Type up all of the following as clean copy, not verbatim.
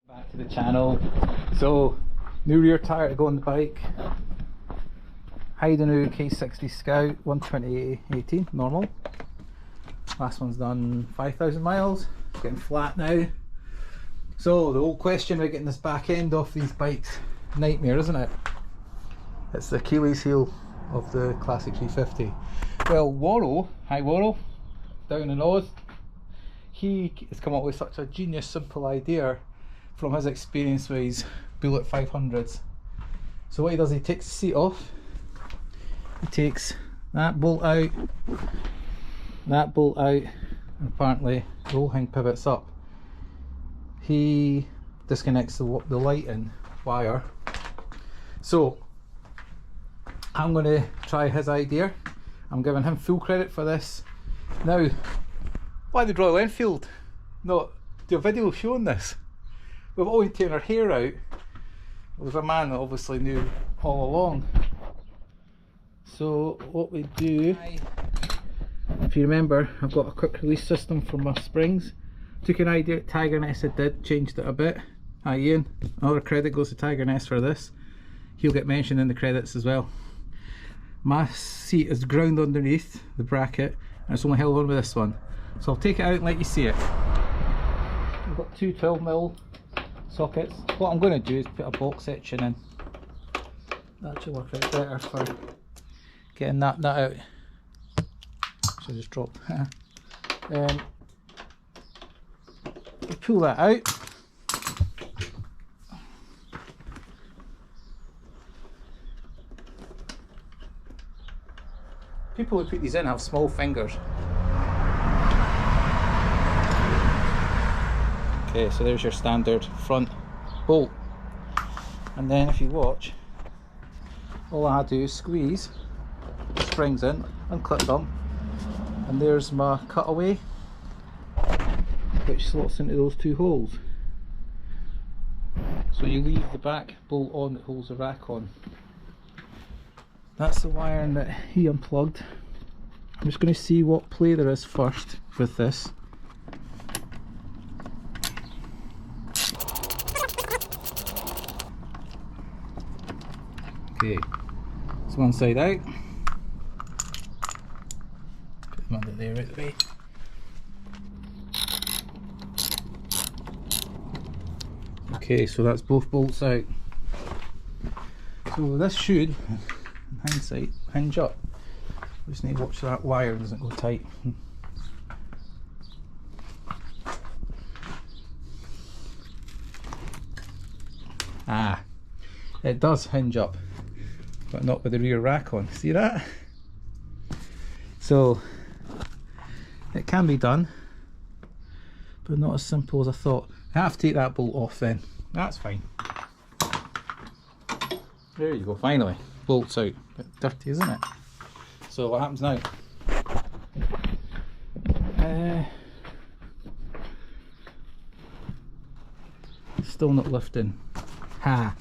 Back to the channel. So, new rear tyre to go on the bike. Heidenau K60 Scout 120/18 normal. Last one's done 5,000 miles. Getting flat now. So the old question about getting this back end off these bikes, nightmare, isn't it? It's the Achilles heel of the Classic 350. Well, Warro, hi Warro, down in Oz, he has come up with such a genius simple idea from his experience with his Bullet 500s. So what he does, he takes the seat off, he takes that bolt out, and apparently the whole thing pivots up. He disconnects the lighting wire. So I'm going to try his idea. I'm giving him full credit for this. Now, why the Royal Enfield not do a video showing this? We've always taken our hair out. There was a man that obviously knew all along. So what we do, if you remember, I've got a quick release system for my springs. Took an idea that Tiger Ness did, changed it a bit. Hi Ian, another credit goes to Tiger Ness for this. He'll get mentioned in the credits as well. My seat is ground underneath the bracket and it's only held on with this one. So I'll take it out and let you see it. I've got two 12mm sockets. What I'm going to do is put a box section in. That should work out better for getting that out. So just drop. Pull that out. People who put these in have small fingers. Okay, so there's your standard front bolt. And then if you watch, all I do is squeeze the springs in, unclip them, and there's my cutaway, which slots into those two holes. So you leave the back bolt on that holds the rack on. That's the wiring that he unplugged. I'm just going to see what play there is first with this. Okay, it's one side out. Put them under there out of the way. Okay, so that's both bolts out. So this should, in hindsight, hinge up. Just need to watch that wire doesn't go tight. Ah, it does hinge up, but not with the rear rack on. See that? So it can be done, but not as simple as I thought. I have to take that bolt off then. That's fine. There you go, finally. Bolt's out. A bit dirty, isn't it? So what happens now? Still not lifting. Ha!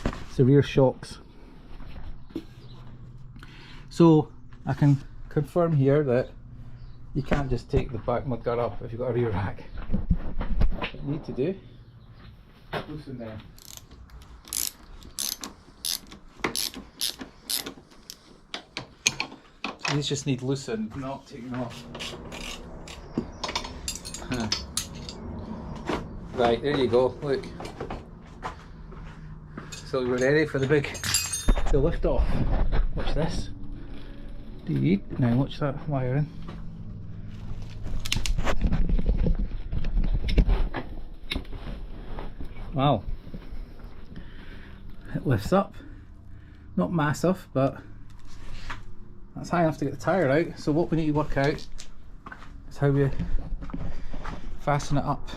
It's the rear shocks. So I can confirm here that you can't just take the back mudguard up if you've got a rear rack. What you need to do, loosen them. So these just need loosened, not taken off. Right, there you go, look. So we're ready for the lift off. Watch this. Now watch that wiring. Wow. It lifts up. Not massive, but that's high enough to get the tyre out. So what we need to work out is how we fasten it up.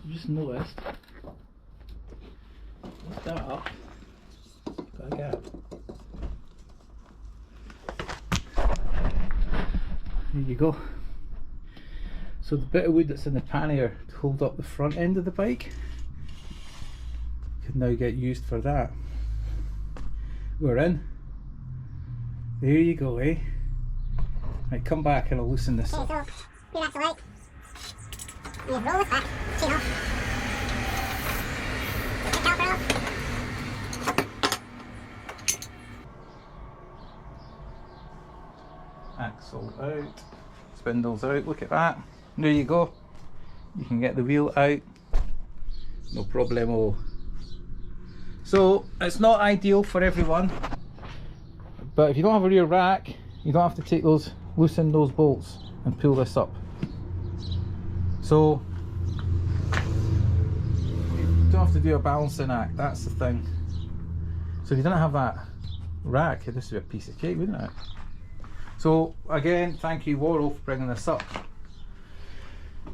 You just noticed, lift that up, got a gap. There you go. So the bit of wood that's in the pannier to hold up the front end of the bike can now get used for that. We're in. There you go, eh? Right, come back and I'll loosen this up. Okay, so do that to light. You roll this back, chain off. Axle out, spindles out, look at that. There you go. You can get the wheel out, no problemo. So it's not ideal for everyone, but if you don't have a rear rack, you don't have to take those, loosen those bolts and pull this up. So you don't have to do a balancing act, that's the thing. So if you didn't have that rack, this would be a piece of cake, wouldn't it? So again, thank you Warro for bringing this up.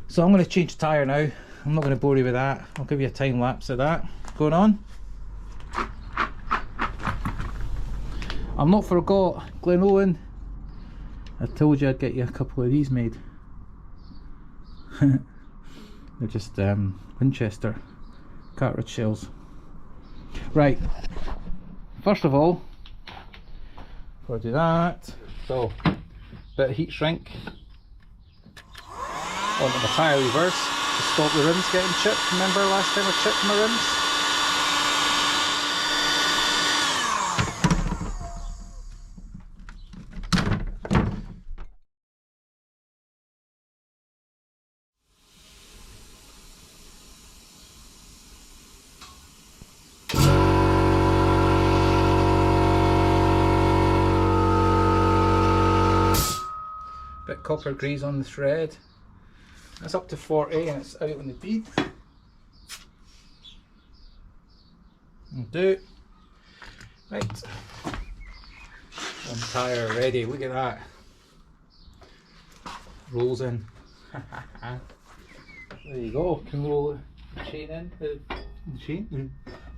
So I'm going to change the tyre now. I'm not going to bore you with that. I'll give you a time lapse of that going on. I'm not forgot Glen Owen. I told you I'd get you a couple of these made. They're just Winchester cartridge shells. Right, first of all, before I do that, so bit of heat shrink onto my tyre reverse to stop the rims getting chipped. Remember last time I chipped my rims? Bit copper grease on the thread. It's up to 40 and it's out on the bead. And do. Right. One tyre ready, look at that. Rolls in. There you go, can roll the chain in,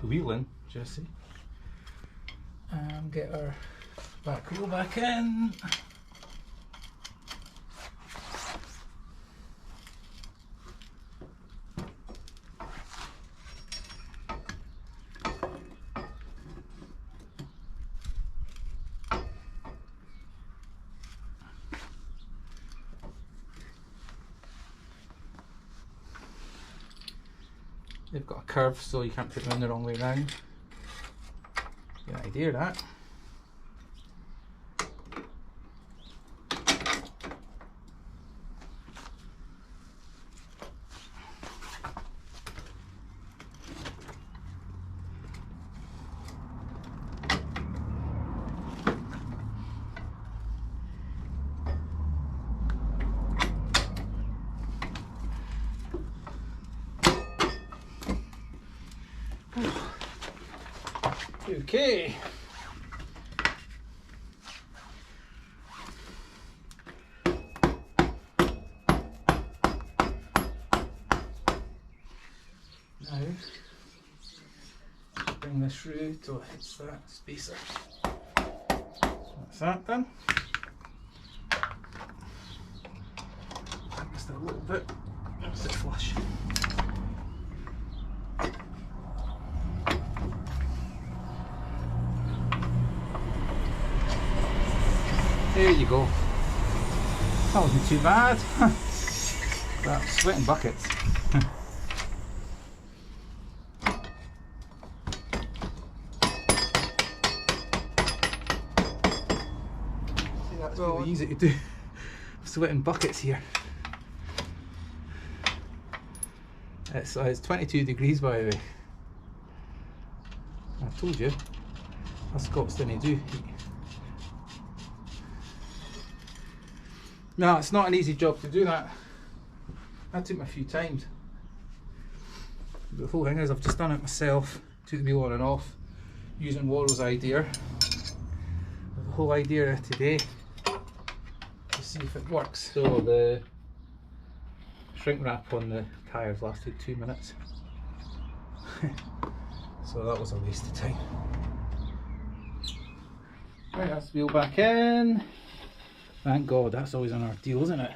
the wheel in, Jesse. And get our back wheel back in. They've got a curve so you can't put them in the wrong way round. Good idea that. Okay. Now, bring this through till it hits that spacer. That's that done. Just a little bit. That's it flush. There you go. That wasn't too bad. That's sweating buckets. See, that's really easy to do. Sweating buckets here. It's 22 degrees by the way. I told you. Us Scots didn't do heat. No, it's not an easy job to do that. That took me a few times. The whole thing is I've just done it myself, took the wheel on and off, using Warro's idea. The whole idea today to see if it works. So the shrink wrap on the tyres lasted 2 minutes. So that was a waste of time. Right, that's the wheel back in. Thank God, that's always an ordeal, isn't it?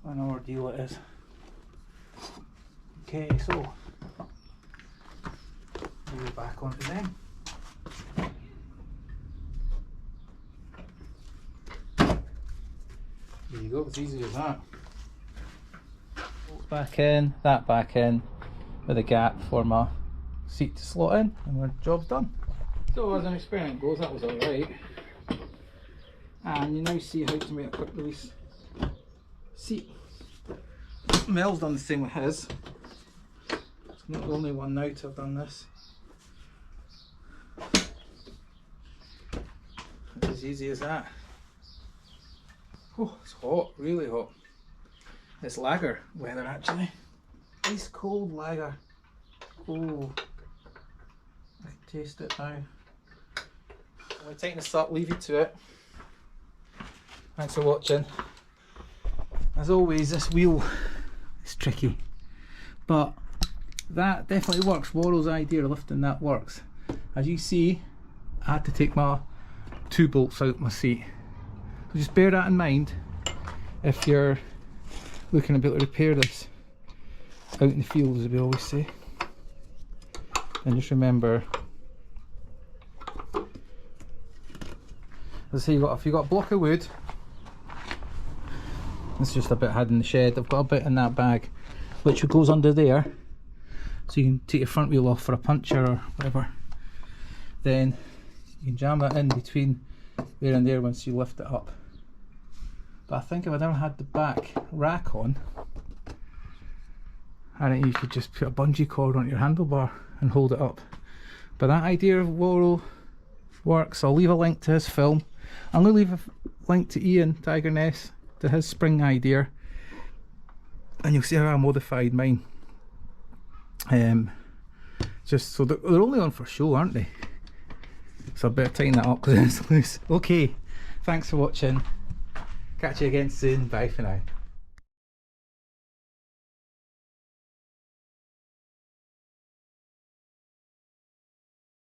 What an ordeal it is. Okay, so we'll go back onto them. There you go, it's easy as that. Back in, that back in, with a gap for my seat to slot in, and our job's done. So as an experiment goes, that was alright. And you now see how to make a quick release seat. Mel's done the same with his. It's not the only one now to have done this. It's as easy as that. Oh, it's hot, really hot. It's lager weather actually. Ice cold lager. Oh, I can taste it now. I'm going to tighten this up, leave you to it. Thanks for watching. As always, this wheel is tricky, but that definitely works. Warro's idea of lifting that works. As you see, I had to take my 2 bolts out my seat. So just bear that in mind if you're looking to be able to repair this out in the field, as we always say. And just remember, as I say, if you've got a block of wood, this is just a bit I had in the shed. I've got a bit in that bag which goes under there, so you can take your front wheel off for a puncture or whatever. Then you can jam that in between there and there once you lift it up. But I think if I never had the back rack on, I think you could just put a bungee cord on your handlebar and hold it up. But that idea of Warro works. I'll leave a link to his film. I'm going to leave a link to Ian Tiger Ness, to his spring idea, and you'll see how I modified mine. Just so they're only on for show, aren't they? So I better tighten that up because it's loose. Okay, thanks for watching. Catch you again soon. Bye for now.